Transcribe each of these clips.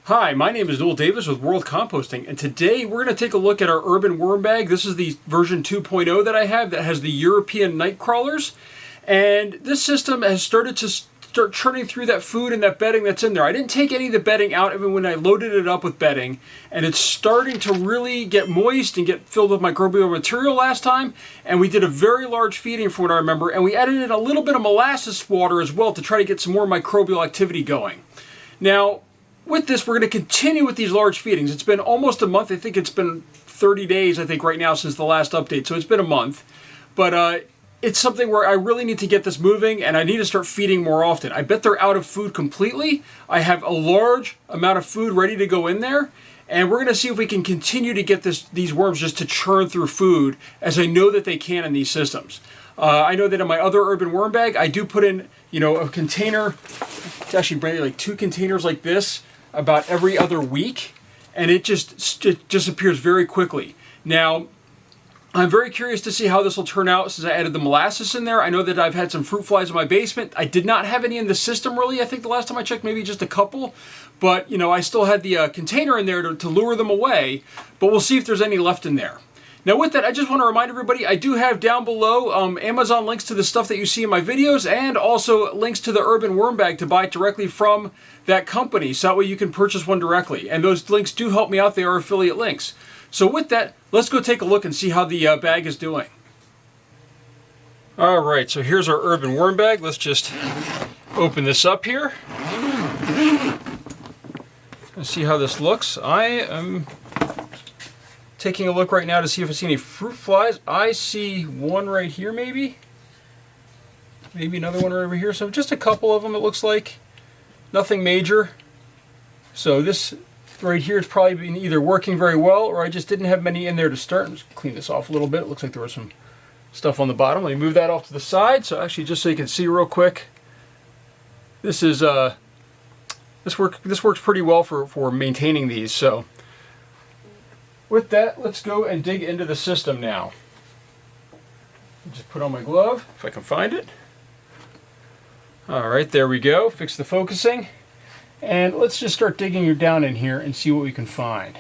Hi, my name is Noel Davis with World Composting, and today we're going to take a look at our urban worm bag. This is the version 2.0 that I have that has the European night crawlers, and this system has started to start churning through that food and that bedding that's in there. I didn't take any of the bedding out even when I loaded it up with bedding, and it's starting to really get moist and get filled with microbial material last time, and we did a very large feeding from what I remember, and we added in a little bit of molasses water as well to try to get some more microbial activity going. Now, with this, we're going to continue with these large feedings. It's been almost a month. I think it's been 30 days, I think, right now since the last update. So it's been a month. But it's something where I really need to get this moving, and I need to start feeding more often. I bet they're out of food completely. I have a large amount of food ready to go in there, and we're going to see if we can continue to get these worms just to churn through food, as I know that they can in these systems. I know that in my other urban worm bag, I do put in, a container. It's actually maybe like 2 containers like this, about every other week, and it disappears very quickly. Now, I'm very curious to see how this will turn out since I added the molasses in there. I know that I've had some fruit flies in my basement. I did not have any in the system really. I think the last time I checked, maybe just a couple, but I still had the container in there to lure them away, but we'll see if there's any left in there. Now with that, I just want to remind everybody, I do have down below Amazon links to the stuff that you see in my videos, and also links to the urban worm bag to buy directly from that company, so that way you can purchase one directly. And those links do help me out. They are affiliate links. So with that, let's go take a look and see how the bag is doing. Alright, so here's our urban worm bag. Let's just open this up here and see how this looks. I am taking a look right now to see if I see any fruit flies. I see one right here, maybe another one right over here. So just a couple of them, it looks like. Nothing major. So this right here has probably been either working very well, or I just didn't have many in there to start. Let's clean this off a little bit. It looks like there was some stuff on the bottom. Let me move that off to the side. So actually, just so you can see real quick, this is this works pretty well for maintaining these. So with that, let's go and dig into the system now. Just put on my glove, if I can find it. Alright, there we go. Fix the focusing. And let's just start digging down in here and see what we can find.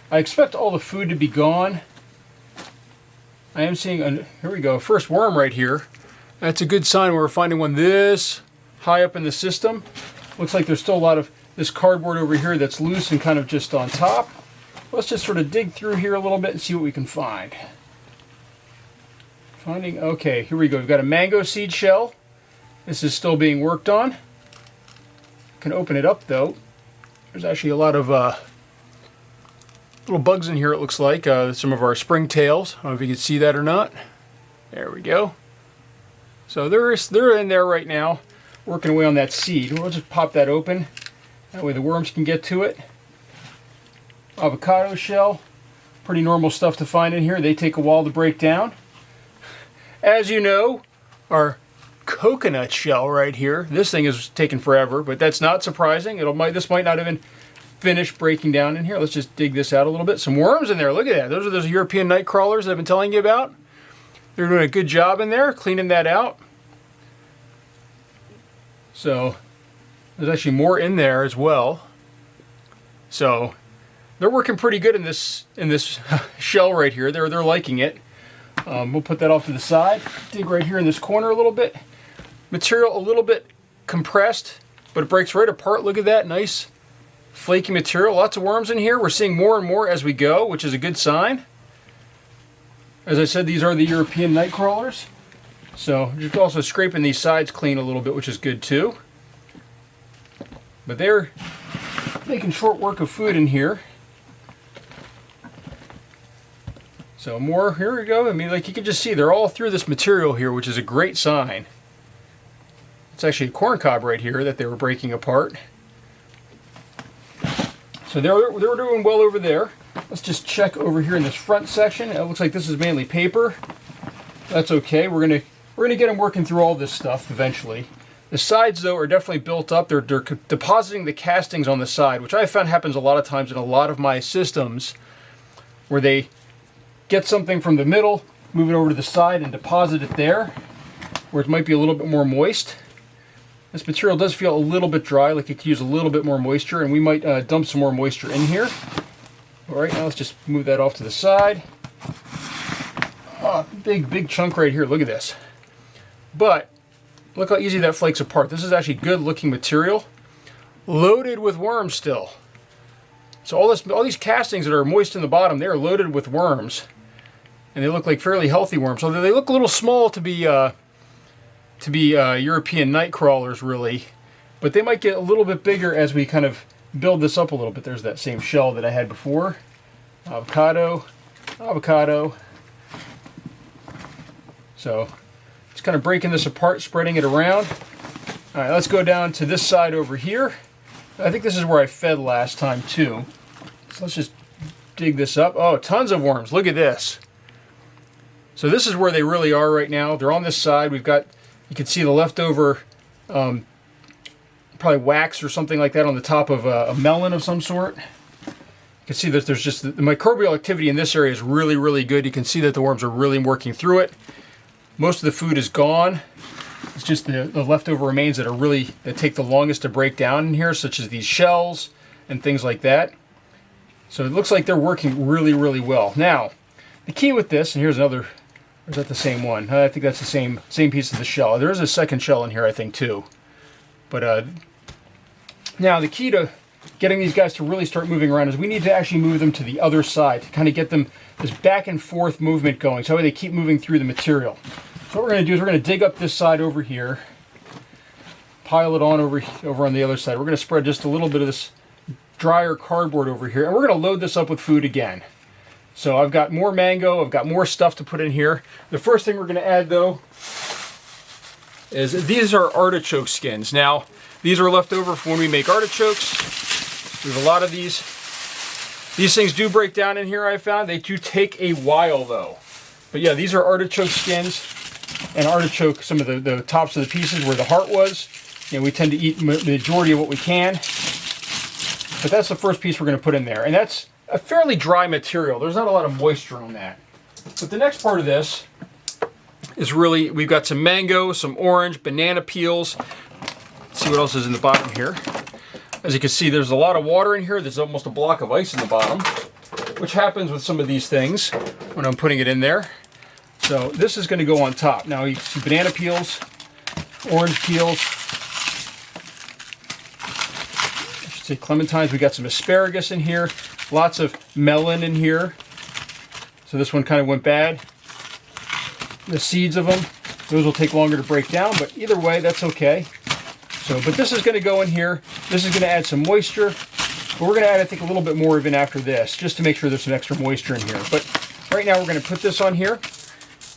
I expect all the food to be gone. I am seeing, here we go, first worm right here. That's a good sign we're finding one this high up in the system. Looks like there's still a lot of this cardboard over here that's loose and kind of just on top. Let's just sort of dig through here a little bit and see what we can find. Okay, here we go. We've got a mango seed shell. This is still being worked on. Can open it up though. There's actually a lot of little bugs in here, it looks like. Some of our springtails. I don't know if you can see that or not. There we go. So they're in there right now, working away on that seed. We'll just pop that open. That way the worms can get to it. Avocado shell, pretty normal stuff to find in here. They take a while to break down. As you know, our coconut shell right here. This thing is taking forever, but that's not surprising. This might not even finish breaking down in here. Let's just dig this out a little bit. Some worms in there. Look at that. Those are those European night crawlers that I've been telling you about. They're doing a good job in there, cleaning that out. So there's actually more in there as well. So they're working pretty good in this shell right here. They're liking it. We'll put that off to the side. Dig right here in this corner a little bit. Material a little bit compressed, but it breaks right apart. Look at that, nice flaky material. Lots of worms in here. We're seeing more and more as we go, which is a good sign. As I said, these are the European night crawlers. So just also scraping these sides clean a little bit, which is good too. But they're making short work of food in here. So more, here we go. I mean, like you can just see, they're all through this material here, which is a great sign. It's actually a corn cob right here that they were breaking apart. So they were doing well over there. Let's just check over here in this front section. It looks like this is mainly paper. That's okay. We're gonna get them working through all this stuff eventually. The sides, though, are definitely built up. They're depositing the castings on the side, which I found happens a lot of times in a lot of my systems, where they get something from the middle, move it over to the side and deposit it there, where it might be a little bit more moist. This material does feel a little bit dry, like it could use a little bit more moisture, and we might dump some more moisture in here. All right, now let's just move that off to the side. Oh, big chunk right here, look at this. But look how easy that flakes apart. This is actually good looking material, loaded with worms still. So all these castings that are moist in the bottom, they are loaded with worms. And they look like fairly healthy worms, although they look a little small to be European night crawlers, really. But they might get a little bit bigger as we kind of build this up a little bit. There's that same shell that I had before. Avocado, avocado. So just kind of breaking this apart, spreading it around. All right, let's go down to this side over here. I think this is where I fed last time too. So let's just dig this up. Oh, tons of worms. Look at this. So this is where they really are right now. They're on this side. We've got, you can see the leftover probably wax or something like that on the top of a melon of some sort. You can see that there's just, the microbial activity in this area is really, really good. You can see that the worms are really working through it. Most of the food is gone. It's just the leftover remains that take the longest to break down in here, such as these shells and things like that. So it looks like they're working really, really well. Now, the key with this, and here's another, or is that the same one? I think that's the same piece of the shell. There is a second shell in here, I think, too. But now the key to getting these guys to really start moving around is we need to actually move them to the other side to kind of get them this back and forth movement going, so that way they keep moving through the material. So what we're going to do is we're going to dig up this side over here, pile it on over on the other side. We're going to spread just a little bit of this drier cardboard over here, and we're going to load this up with food again. So I've got more mango, I've got more stuff to put in here. The first thing we're going to add, though, is these are artichoke skins. Now, these are left over from when we make artichokes. We have a lot of these. These things do break down in here, I found. They do take a while, though. But yeah, these are artichoke skins. And artichoke, some of the tops of the pieces where the heart was. You know, we tend to eat the majority of what we can. But that's the first piece we're going to put in there. And that's a fairly dry material. There's not a lot of moisture on that. But the next part of this is really, we've got some mango, some orange, banana peels. Let's see what else is in the bottom here. As you can see, there's a lot of water in here. There's almost a block of ice in the bottom, which happens with some of these things when I'm putting it in there. So this is going to go on top. Now you can see banana peels, orange peels, I should say clementines. We got some asparagus in here, lots of melon in here. So this one kind of went bad. The seeds of them, those will take longer to break down, but either way, that's okay. So, but this is going to go in here. This is going to add some moisture. But we're going to add, I think, a little bit more even after this, just to make sure there's some extra moisture in here. But right now we're going to put this on here.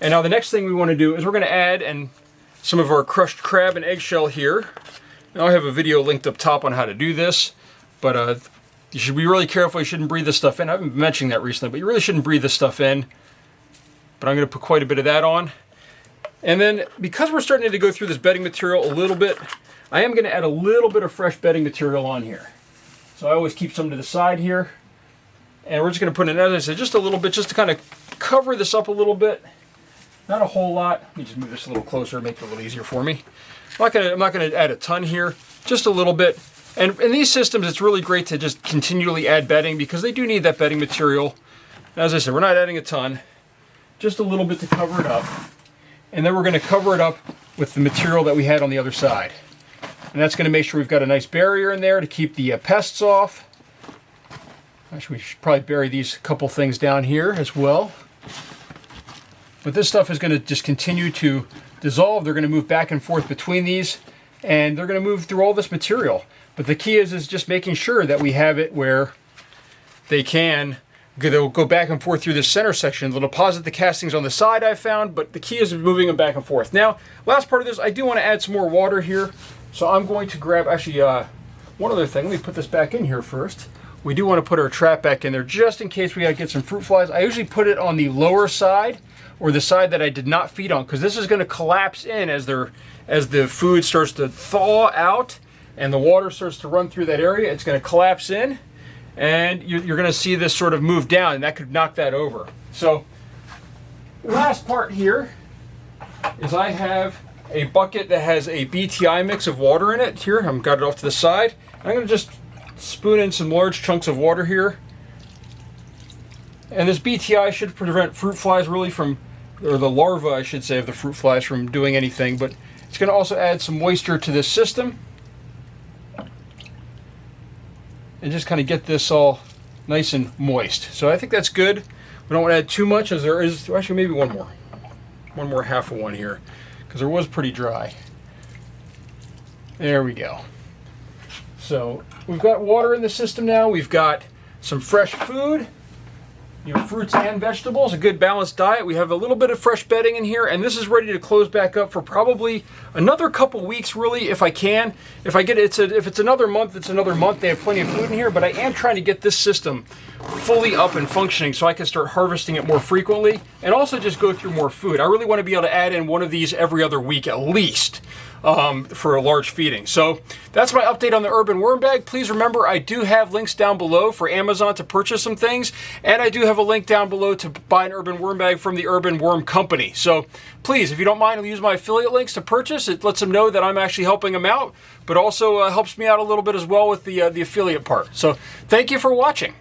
And now the next thing we want to do is we're going to add some of our crushed crab and eggshell here. Now I have a video linked up top on how to do this, but you should be really careful. You shouldn't breathe this stuff in. I've been mentioning that recently, but you really shouldn't breathe this stuff in. But I'm going to put quite a bit of that on. And then because we're starting to go through this bedding material a little bit, I am going to add a little bit of fresh bedding material on here. So I always keep some to the side here. And we're just going to put in, as I said, just a little bit, just to kind of cover this up a little bit. Not a whole lot. Let me just move this a little closer, make it a little easier for me. I'm not going to add a ton here, just a little bit. And in these systems, it's really great to just continually add bedding because they do need that bedding material. And as I said, we're not adding a ton, just a little bit to cover it up. And then we're going to cover it up with the material that we had on the other side. And that's going to make sure we've got a nice barrier in there to keep the pests off. Actually, we should probably bury these couple things down here as well. But this stuff is going to just continue to dissolve. They're going to move back and forth between these, and they're going to move through all this material. But the key is just making sure that we have it where they'll go back and forth through this center section. They'll deposit the castings on the side, I found, but the key is moving them back and forth. Now, last part of this, I do want to add some more water here. So I'm going to grab, actually, one other thing. Let me put this back in here first. We do want to put our trap back in there just in case we got to get some fruit flies. I usually put it on the lower side, or the side that I did not feed on, because this is going to collapse in as the food starts to thaw out and the water starts to run through that area. It's going to collapse in, and you're going to see this sort of move down, and that could knock that over. So last part here is I have a bucket that has a BTI mix of water in it. Here, I've got it off to the side. I'm going to just spoon in some large chunks of water here. And this BTI should prevent fruit flies really from, or the larvae I should say, of the fruit flies from doing anything, but it's going to also add some moisture to this system. And just kind of get this all nice and moist. So I think that's good. We don't want to add too much, as there is, actually maybe one more half of one here, because there was pretty dry. There we go. So we've got water in the system now. We've got some fresh food, fruits and vegetables, a good balanced diet. We have a little bit of fresh bedding in here, and this is ready to close back up for probably another couple weeks, really, if I can. If it's another month, it's another month. They have plenty of food in here, but I am trying to get this system fully up and functioning so I can start harvesting it more frequently and also just go through more food. I really want to be able to add in one of these every other week at least. For a large feeding. So that's my update on the urban worm bag. Please remember, I do have links down below for Amazon to purchase some things, and I do have a link down below to buy an urban worm bag from the Urban Worm Company. So please, if you don't mind, use my affiliate links to purchase. It lets them know that I'm actually helping them out, but also helps me out a little bit as well with the affiliate part. So thank you for watching.